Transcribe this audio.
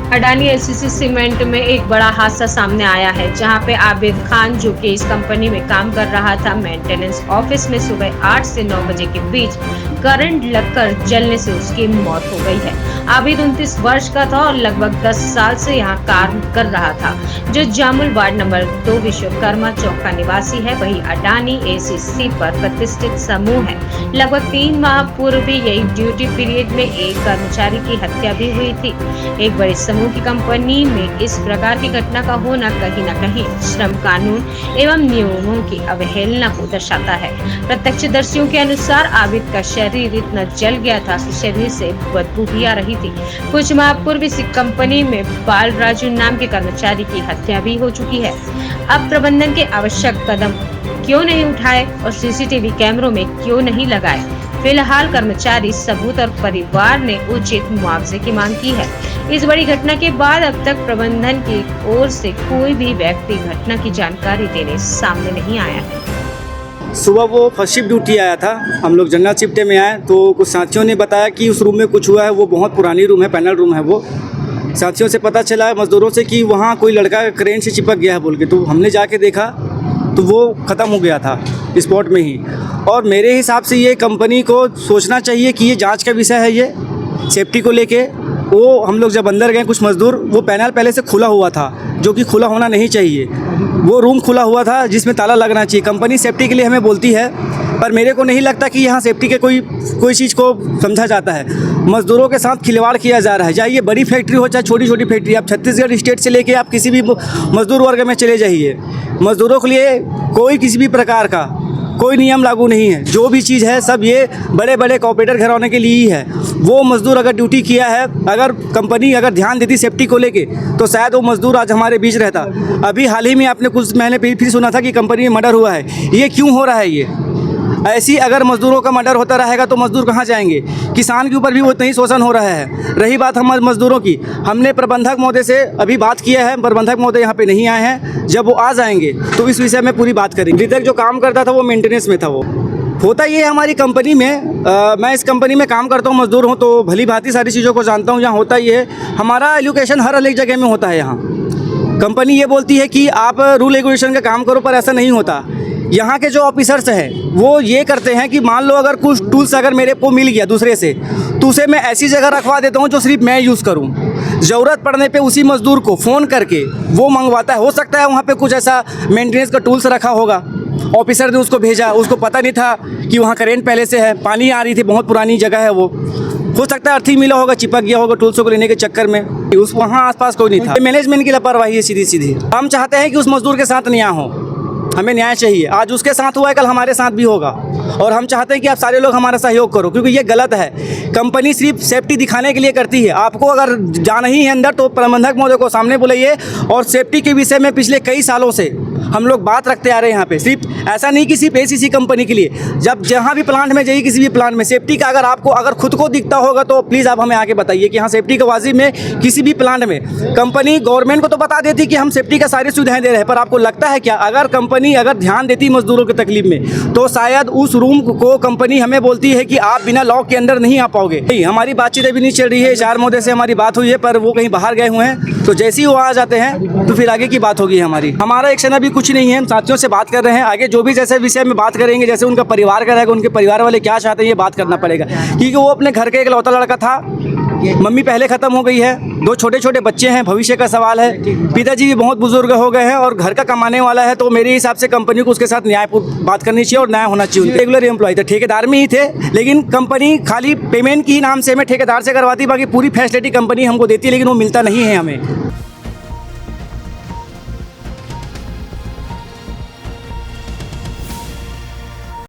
Adani ACC cement में एक बड़ा हादसा सामने आया है, जहां पे आबिद खान, जो कि इस कंपनी में काम कर रहा था, मेंटेनेंस ऑफिस में सुबह 8 से 9 बजे के बीच करंट लगकर जलने से उसकी मौत हो गई है। आबिद 29 वर्ष का था और लगभग 10 साल से यहां काम कर रहा था, जो जामुल वार्ड नंबर 2 विश्वकर्मा चौक का निवासी है। वही अडानी एसीसी पर प्रतिष्ठित समूह है। लगभग 3 माह पूर्व भी यही ड्यूटी पीरियड में एक कर्मचारी की हत्या भी हुई थी। एक बड़ी समूह की कंपनी में इस प्रकार की घटना का होना कहीं न कहीं श्रम कानून एवं नियमों की अवहेलना को दर्शाता है। प्रत्यक्षदर्शियों के अनुसार आबिद का शरीर इतना जल गया था कि शरीर से बदबू भी आ रही थी। कुछ माह पूर्व इसी कंपनी में बाल राजू नाम के कर्मचारी की हत्या भी हो चुकी है। अब प्रबंधन के आवश्यक कदम क्यों नहीं उठाए और सीसीटीवी कैमरों में क्यों नहीं लगाए? फिलहाल कर्मचारी, सबूत और परिवार ने उचित मुआवजे की मांग की है। इस बड़ी घटना के बाद अब तक प्रबंधन की ओर से कोई भी व्यक्ति घटना की जानकारी देने सामने नहीं आया है। सुबह वो फर्स्ट शिफ्ट ड्यूटी आया था, हम लोग जनरल शिफ्ट में आए तो कुछ साथियों ने बताया कि उस रूम में कुछ हुआ है। वो बहुत पुरानी रूम है, पैनल रूम है। वो साथियों से पता चला मज़दूरों से कि वहाँ कोई लड़का क्रेन से चिपक गया है बोल के। तो हमने जाके देखा तो वो ख़त्म हो गया था स्पॉट में ही। और मेरे हिसाब से ये कंपनी को सोचना चाहिए कि ये जांच का विषय है, ये सेफ्टी को लेके। वो हम लोग जब अंदर गए कुछ मज़दूर, वो पैनल पहले से खुला हुआ था, जो कि खुला होना नहीं चाहिए। वो रूम खुला हुआ था जिसमें ताला लगना चाहिए। कंपनी सेफ्टी के लिए हमें बोलती है, पर मेरे को नहीं लगता कि यहाँ सेफ्टी के कोई चीज़ को समझा जाता है। मज़दूरों के साथ खिलवाड़ किया जा रहा है, चाहे ये बड़ी फैक्ट्री हो चाहे छोटी छोटी फैक्ट्री। आप छत्तीसगढ़ स्टेट से लेके आप किसी भी मज़दूर वर्ग में चले जाइए, मज़दूरों के लिए कोई किसी भी प्रकार का कोई नियम लागू नहीं है। जो भी चीज़ है सब ये बड़े बड़े कॉर्पोरेटर घराने के लिए ही है। वो मज़दूर अगर ड्यूटी किया है, अगर कंपनी अगर ध्यान देती सेफ्टी को लेके, तो शायद वो मज़दूर आज हमारे बीच रहता। अभी हाल ही में आपने कुछ महीने फिर सुना था कि कंपनी में मर्डर हुआ है। ये क्यों हो रहा है? ये ऐसी अगर मज़दूरों का मर्डर होता रहेगा तो मज़दूर कहाँ जाएंगे? किसान के ऊपर भी उतना ही शोषण हो रहा है। रही बात हम मज़दूरों की, हमने प्रबंधक महोदय से अभी बात किया है। प्रबंधक महोदय यहाँ पे नहीं आए हैं। जब वो आ जाएंगे तो इस विषय में पूरी बात करेंगे। अभी तक जो काम करता था वो मेंटेनेंस में था। वो होता ये है हमारी कंपनी में। मैं इस कंपनी में काम करता हूँ, मज़दूर हूँ, तो भली भांति सारी चीज़ों को जानता हूँ। यहाँ होता ये है, हमारा एजुकेशन हर अलग जगह में होता है। यहाँ कंपनी ये बोलती है कि आप रूल रेगुलेशन का काम करो, पर ऐसा नहीं होता। यहाँ के जो ऑफिसर्स हैं वो ये करते हैं कि मान लो अगर कुछ टूल्स अगर मेरे को मिल गया दूसरे से, तो उसे मैं ऐसी जगह रखवा देता हूँ जो सिर्फ मैं यूज़ करूँ। ज़रूरत पड़ने पे उसी मज़दूर को फ़ोन करके वो मंगवाता है। हो सकता है वहाँ पे कुछ ऐसा मेंटेनेंस का टूल्स रखा होगा, ऑफिसर ने उसको भेजा, उसको पता नहीं था कि वहाँ करेंट पहले से है, पानी आ रही थी, बहुत पुरानी जगह है। वो हो सकता है अर्थिंग मिला होगा, चिपक गया होगा टूल्सों को लेने के चक्कर में। उस वहाँ आसपास कोई नहीं था। मैनेजमेंट की लापरवाही है सीधी सीधी। हम चाहते हैं कि उस मज़दूर के साथ न्याय हो, हमें न्याय चाहिए। आज उसके साथ हुआ है, कल हमारे साथ भी होगा। और हम चाहते हैं कि आप सारे लोग हमारा सहयोग करो, क्योंकि ये गलत है। कंपनी सिर्फ सेफ्टी दिखाने के लिए करती है। आपको अगर जाना ही है अंदर तो प्रबंधक महोदय को सामने बुलाइए। और सेफ्टी के विषय में पिछले कई सालों से हम लोग बात रखते आ रहे हैं यहाँ पे। सिर्फ ऐसा नहीं कि सिर्फ एसीसी कंपनी के लिए, जब जहाँ भी प्लांट में जाइए, किसी भी प्लांट में सेफ्टी का अगर आपको अगर खुद को दिखता होगा तो प्लीज़ आप हमें आके बताइए कि हाँ सेफ्टी का वाजिब में किसी भी प्लांट में। कंपनी गवर्नमेंट को तो बता देती कि हम सेफ्टी का सारी सुविधाएं दे रहे हैं, पर आपको लगता है क्या अगर कंपनी अगर ध्यान देती मजदूरों की तकलीफ में, तो शायद उस रूम को कंपनी हमें बोलती है कि आप बिना लॉक के अंदर नहीं आ पाओगे। नहीं, हमारी बातचीत अभी नहीं चल रही है। HR महोदय से हमारी बात हुई है, पर वो कहीं बाहर गए हुए हैं। तो जैसे ही वो आ जाते हैं तो फिर आगे की बात होगी हमारी। हमारा एक्शन अभी कुछ नहीं है, हम साथियों से बात कर रहे हैं। आगे जो भी जैसे विषय में बात करेंगे, जैसे उनका परिवार का रहेगा, उनके परिवार वाले क्या चाहते हैं, ये बात करना पड़ेगा। क्योंकि वो अपने घर का इकलौता लड़का था, मम्मी पहले ख़त्म हो गई है, 2 छोटे छोटे बच्चे हैं, भविष्य का सवाल है। पिताजी भी बहुत बुजुर्ग हो गए हैं और घर का कमाने वाला है। तो मेरे हिसाब से कंपनी को उसके साथ न्यायपूर्ण बात करनी चाहिए और न्याय होना चाहिए। रेगुलर एम्प्लॉय थे, ठेकेदार में ही थे, लेकिन कंपनी खाली पेमेंट की नाम से हमें ठेकेदार से करवाती, बाकी पूरी फैसिलिटी कंपनी हमको देती है, लेकिन वो मिलता नहीं है हमें।